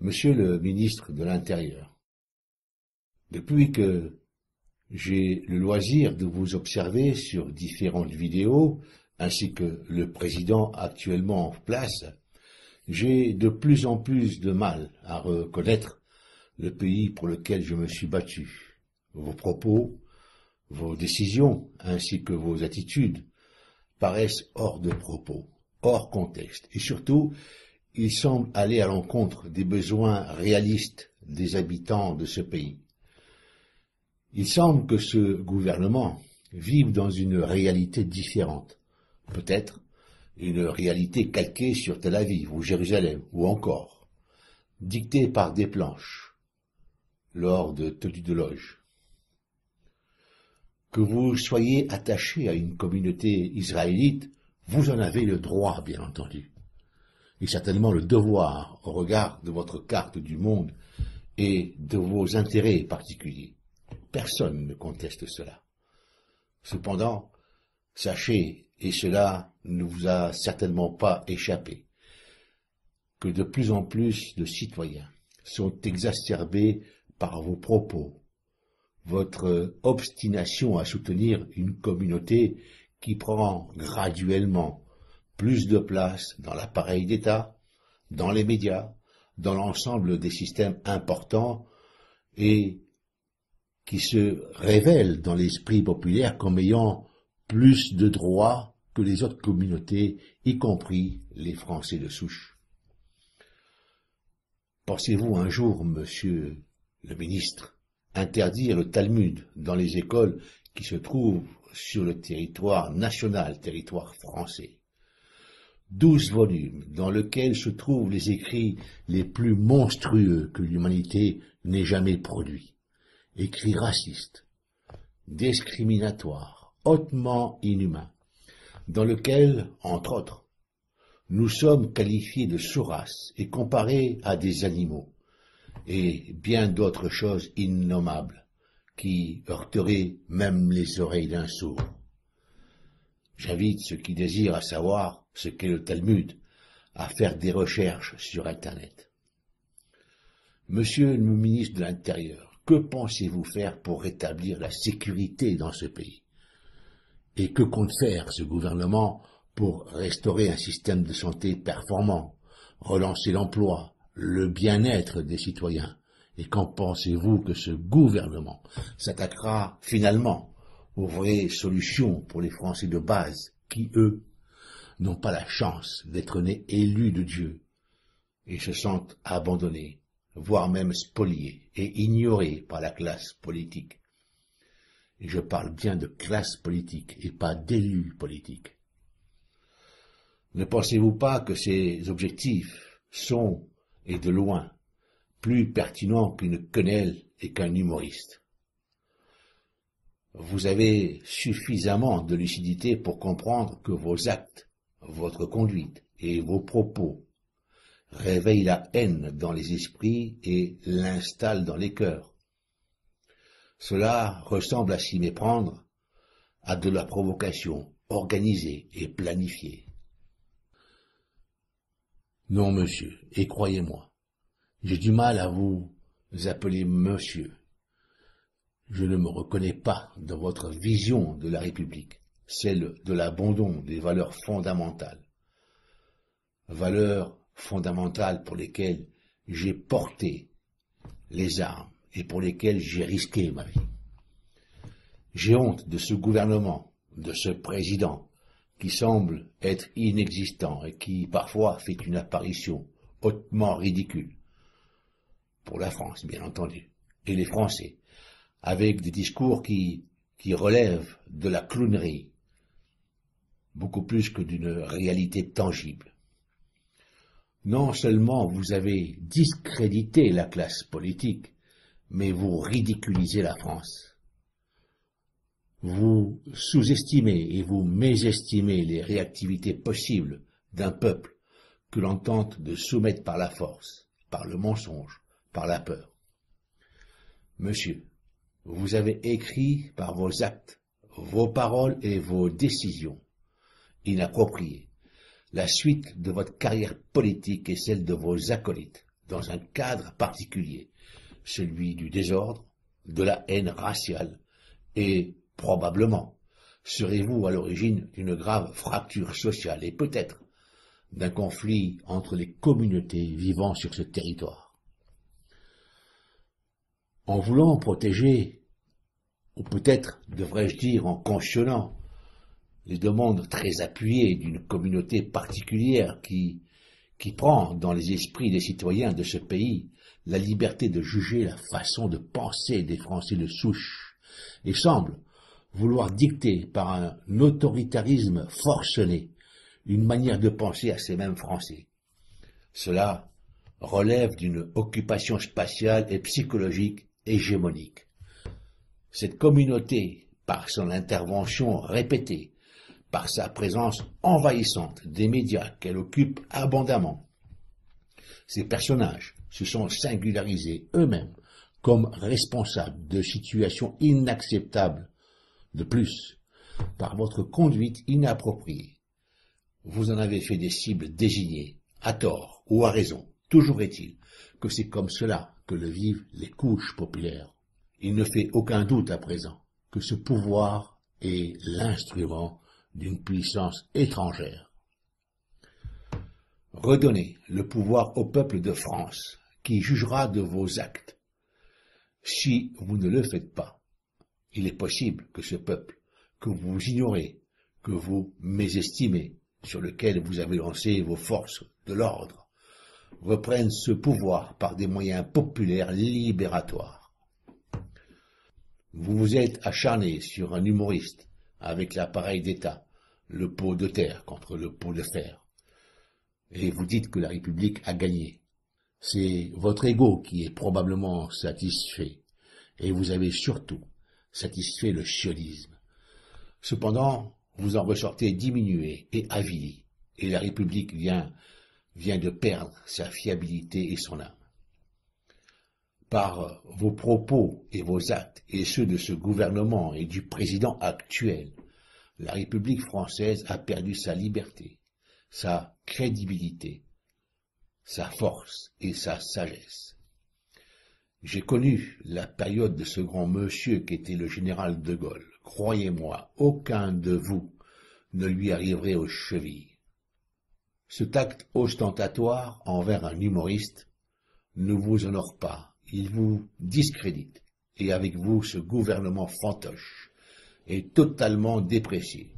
Monsieur le ministre de l'Intérieur, depuis que j'ai le loisir de vous observer sur différentes vidéos, ainsi que le président actuellement en place, j'ai de plus en plus de mal à reconnaître le pays pour lequel je me suis battu. Vos propos, vos décisions, ainsi que vos attitudes paraissent hors de propos, hors contexte, et surtout, ils semblent aller à l'encontre des besoins réalistes des habitants de ce pays. Il semble que ce gouvernement vive dans une réalité différente, peut-être une réalité calquée sur Tel Aviv ou Jérusalem, ou encore dictée par des planches, lors de tenues de loge. Que vous soyez attaché à une communauté israélite, vous en avez le droit, bien entendu, et certainement le devoir au regard de votre carte du monde et de vos intérêts particuliers. Personne ne conteste cela. Cependant, sachez, et cela ne vous a certainement pas échappé, que de plus en plus de citoyens sont exacerbés par vos propos, votre obstination à soutenir une communauté qui prend graduellement plus de place dans l'appareil d'État, dans les médias, dans l'ensemble des systèmes importants et qui se révèle dans l'esprit populaire comme ayant plus de droits que les autres communautés, y compris les Français de souche. Pensez-vous un jour, monsieur le ministre, interdire le Talmud dans les écoles qui se trouvent sur le territoire national, territoire français? 12 volumes dans lesquels se trouvent les écrits les plus monstrueux que l'humanité n'ait jamais produits. Écrits racistes, discriminatoires, hautement inhumains, dans lesquels, entre autres, nous sommes qualifiés de sous-races et comparés à des animaux, et bien d'autres choses innommables, qui heurteraient même les oreilles d'un sourd. J'invite ceux qui désirent à savoir ce qu'est le Talmud à faire des recherches sur Internet. Monsieur le ministre de l'Intérieur, que pensez-vous faire pour rétablir la sécurité dans ce pays? Et que compte faire ce gouvernement pour restaurer un système de santé performant, relancer l'emploi, le bien-être des citoyens? Et quand pensez-vous que ce gouvernement s'attaquera finalement aux vraies solutions pour les Français de base qui, eux, n'ont pas la chance d'être nés élus de Dieu et se sentent abandonnés, voire même spoliés et ignorés par la classe politique? Et je parle bien de classe politique et pas d'élus politiques. Ne pensez-vous pas que ces objectifs sont, et de loin, plus pertinents qu'une quenelle et qu'un humoriste? Vous avez suffisamment de lucidité pour comprendre que vos actes, votre conduite et vos propos réveillent la haine dans les esprits et l'installent dans les cœurs. Cela ressemble à s'y méprendre à de la provocation organisée et planifiée. Non, monsieur, et croyez-moi, j'ai du mal à vous appeler monsieur. Je ne me reconnais pas dans votre vision de la République, celle de l'abandon des valeurs fondamentales. Valeurs fondamentales pour lesquelles j'ai porté les armes et pour lesquelles j'ai risqué ma vie. J'ai honte de ce gouvernement, de ce président, qui semble être inexistant et qui parfois fait une apparition hautement ridicule. Pour la France, bien entendu, et les Français, avec des discours qui relèvent de la clownerie, beaucoup plus que d'une réalité tangible. Non seulement vous avez discrédité la classe politique, mais vous ridiculisez la France. Vous sous-estimez et vous mésestimez les réactivités possibles d'un peuple que l'on tente de soumettre par la force, par le mensonge, par la peur. Monsieur, vous avez écrit par vos actes, vos paroles et vos décisions inappropriées la suite de votre carrière politique et celle de vos acolytes, dans un cadre particulier, celui du désordre, de la haine raciale, et probablement serez-vous à l'origine d'une grave fracture sociale et peut-être d'un conflit entre les communautés vivant sur ce territoire. En voulant protéger, ou peut-être devrais-je dire en cautionnant, les demandes très appuyées d'une communauté particulière qui prend dans les esprits des citoyens de ce pays la liberté de juger la façon de penser des Français de souche et semble vouloir dicter par un autoritarisme forcené une manière de penser à ces mêmes Français. Cela relève d'une occupation spatiale et psychologique hégémonique. Cette communauté, par son intervention répétée, par sa présence envahissante des médias qu'elle occupe abondamment, ces personnages se sont singularisés eux-mêmes comme responsables de situations inacceptables. De plus, par votre conduite inappropriée, vous en avez fait des cibles désignées, à tort ou à raison. Toujours est-il que c'est comme cela que le vivent les couches populaires. Il ne fait aucun doute à présent que ce pouvoir est l'instrument d'une puissance étrangère. Redonnez le pouvoir au peuple de France, qui jugera de vos actes. Si vous ne le faites pas, il est possible que ce peuple, que vous ignorez, que vous mésestimez, sur lequel vous avez lancé vos forces de l'ordre, reprenne ce pouvoir par des moyens populaires libératoires. Vous vous êtes acharné sur un humoriste avec l'appareil d'État, le pot de terre contre le pot de fer, et vous dites que la République a gagné. C'est votre ego qui est probablement satisfait, et vous avez surtout satisfait le sionisme. Cependant, vous en ressortez diminué et avili, et la République vient de perdre sa fiabilité et son âme. Par vos propos et vos actes, et ceux de ce gouvernement et du président actuel, la République française a perdu sa liberté, sa crédibilité, sa force et sa sagesse. J'ai connu la période de ce grand monsieur qu'était le général de Gaulle. Croyez-moi, aucun de vous ne lui arriverait aux chevilles. Ce tact ostentatoire envers un humoriste ne vous honore pas, il vous discrédite, et avec vous ce gouvernement fantoche est totalement déprécié.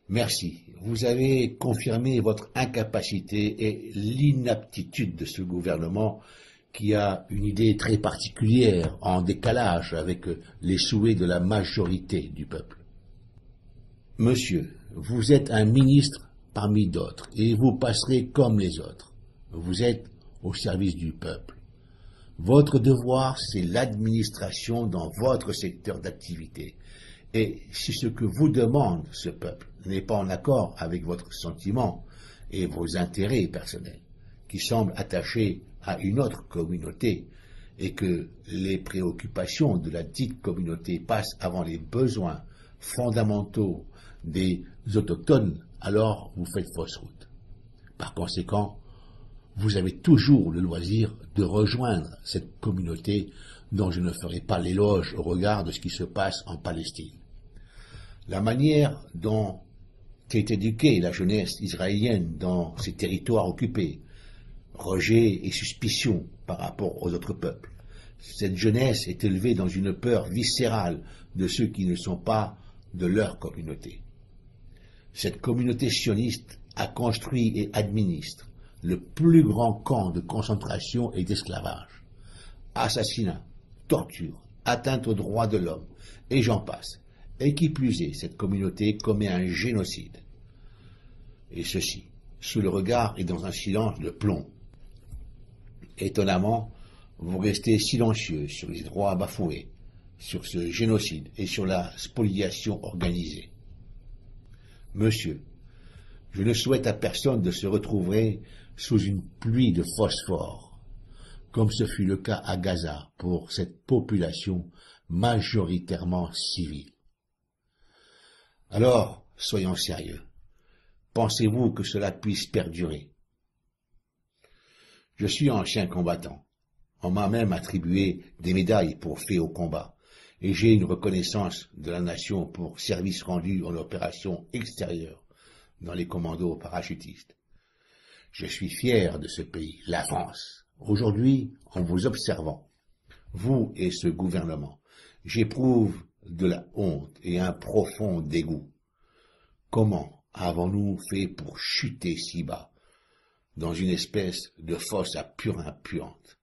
Merci, vous avez confirmé votre incapacité et l'inaptitude de ce gouvernement qui a une idée très particulière, en décalage avec les souhaits de la majorité du peuple. Monsieur, vous êtes un ministre parmi d'autres, et vous passerez comme les autres. Vous êtes au service du peuple. Votre devoir, c'est l'administration dans votre secteur d'activité. Et si ce que vous demande ce peuple n'est pas en accord avec votre sentiment et vos intérêts personnels, qui semblent attachés à une autre communauté, et que les préoccupations de la dite communauté passent avant les besoins fondamentaux des autochtones, alors vous faites fausse route. Par conséquent, vous avez toujours le loisir de rejoindre cette communauté dont je ne ferai pas l'éloge au regard de ce qui se passe en Palestine. La manière dont est éduquée la jeunesse israélienne dans ces territoires occupés, rejet et suspicion par rapport aux autres peuples. Cette jeunesse est élevée dans une peur viscérale de ceux qui ne sont pas de leur communauté. Cette communauté sioniste a construit et administre le plus grand camp de concentration et d'esclavage. Assassinat, torture, atteinte aux droits de l'homme, et j'en passe. Et qui plus est, cette communauté commet un génocide. Et ceci, sous le regard et dans un silence de plomb. Étonnamment, vous restez silencieux sur les droits bafoués, sur ce génocide et sur la spoliation organisée. Monsieur, je ne souhaite à personne de se retrouver sous une pluie de phosphore, comme ce fut le cas à Gaza pour cette population majoritairement civile. Alors, soyons sérieux. Pensez-vous que cela puisse perdurer? Je suis ancien combattant. On m'a même attribué des médailles pour faits au combat, et j'ai une reconnaissance de la nation pour service rendu en opération extérieure dans les commandos parachutistes. Je suis fier de ce pays, la France. Aujourd'hui, en vous observant, vous et ce gouvernement, j'éprouve de la honte et un profond dégoût. Comment avons-nous fait pour chuter si bas, dans une espèce de fosse à purin puante?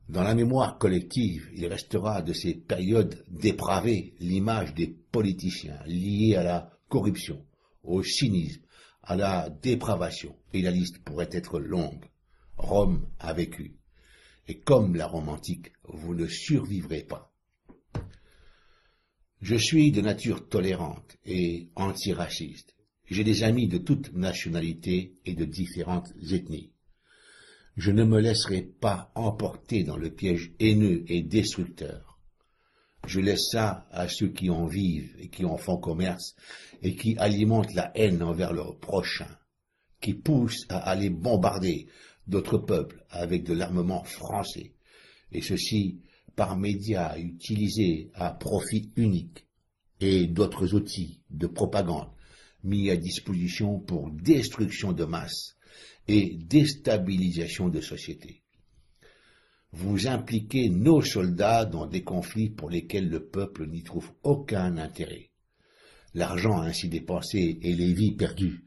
Dans la mémoire collective, il restera de ces périodes dépravées l'image des politiciens liés à la corruption, au cynisme, à la dépravation, et la liste pourrait être longue. Rome a vécu, et comme la Rome antique, vous ne survivrez pas. Je suis de nature tolérante et antiraciste. J'ai des amis de toutes nationalités et de différentes ethnies. Je ne me laisserai pas emporter dans le piège haineux et destructeur. Je laisse ça à ceux qui en vivent et qui en font commerce et qui alimentent la haine envers leurs prochains, qui poussent à aller bombarder d'autres peuples avec de l'armement français, et ceci par médias utilisés à profit unique, et d'autres outils de propagande mis à disposition pour destruction de masse et déstabilisation de société. Vous impliquez nos soldats dans des conflits pour lesquels le peuple n'y trouve aucun intérêt. L'argent ainsi dépensé et les vies perdues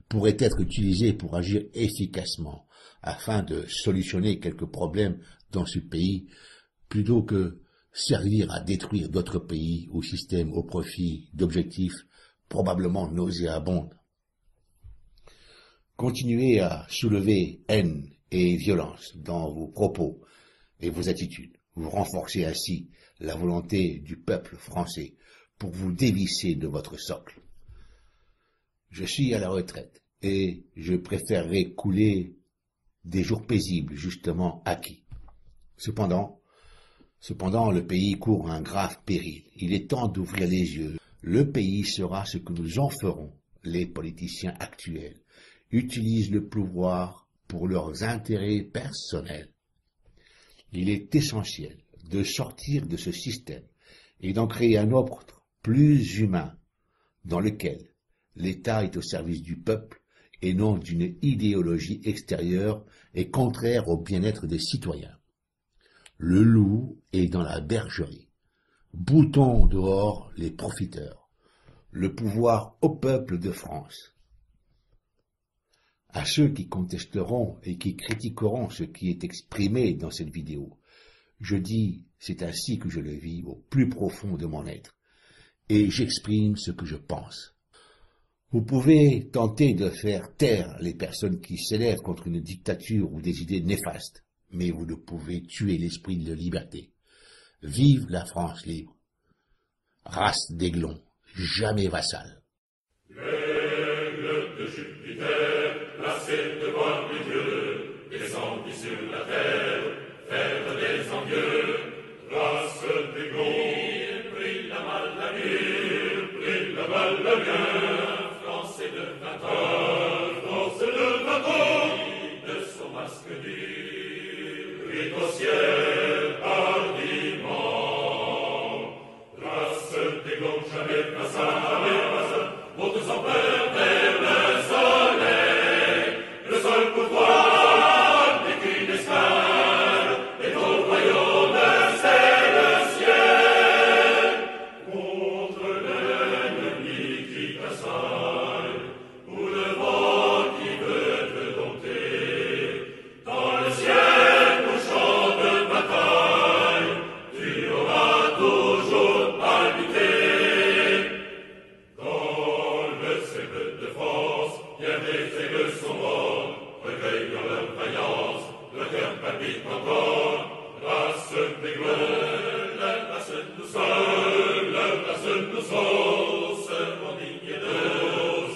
pourraient être utilisés pour agir efficacement afin de solutionner quelques problèmes dans ce pays plutôt que servir à détruire d'autres pays ou systèmes au profit d'objectifs probablement nauséabonds. Continuez à soulever haine et violence dans vos propos et vos attitudes. Vous renforcez ainsi la volonté du peuple français pour vous dévisser de votre socle. Je suis à la retraite et je préférerais couler des jours paisibles justement acquis. Cependant, le pays court un grave péril. Il est temps d'ouvrir les yeux. Le pays sera ce que nous en ferons. Les politiciens actuels utilisent le pouvoir pour leurs intérêts personnels. Il est essentiel de sortir de ce système et d'en créer un autre, plus humain, dans lequel l'État est au service du peuple et non d'une idéologie extérieure et contraire au bien-être des citoyens. Le loup est dans la bergerie. Boutons dehors les profiteurs. Le pouvoir au peuple de France. À ceux qui contesteront et qui critiqueront ce qui est exprimé dans cette vidéo, je dis, c'est ainsi que je le vis au plus profond de mon être, et j'exprime ce que je pense. Vous pouvez tenter de faire taire les personnes qui s'élèvent contre une dictature ou des idées néfastes, mais vous ne pouvez tuer l'esprit de liberté. Vive la France libre. Race d'aiglons, jamais vassale. L'aigle de Jupiter, placé devant les dieux, descendit sur la terre, faire des envieux. Race d'aiglons, pris la balle à mire, pris la balle à bien, Français de 20 ans, Français de 20 ans, de son masque dur, rit au ciel hardiment. Race d'aiglons, jamais vassal, monte sans peur vers le soleil, le seul pouvoir n'est qu'une escale, et ton royaume c'est le ciel. Contre l'ennemi qui t'assaille, ou le vent qui veut te dompter, dans le ciel couchant de bataille, tu auras toujours palpité. Bien des aigles sont morts, recueillant leur vaillance, le cœur palpite encore. Race d'aiglons, la race nous sommes, la race nous sommes, serons dignes d'eux,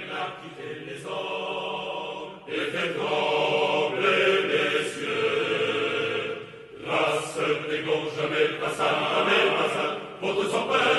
la quitter les hommes, et fait trembler les cieux. Race d'aiglons, jamais vassal, votre sans peur.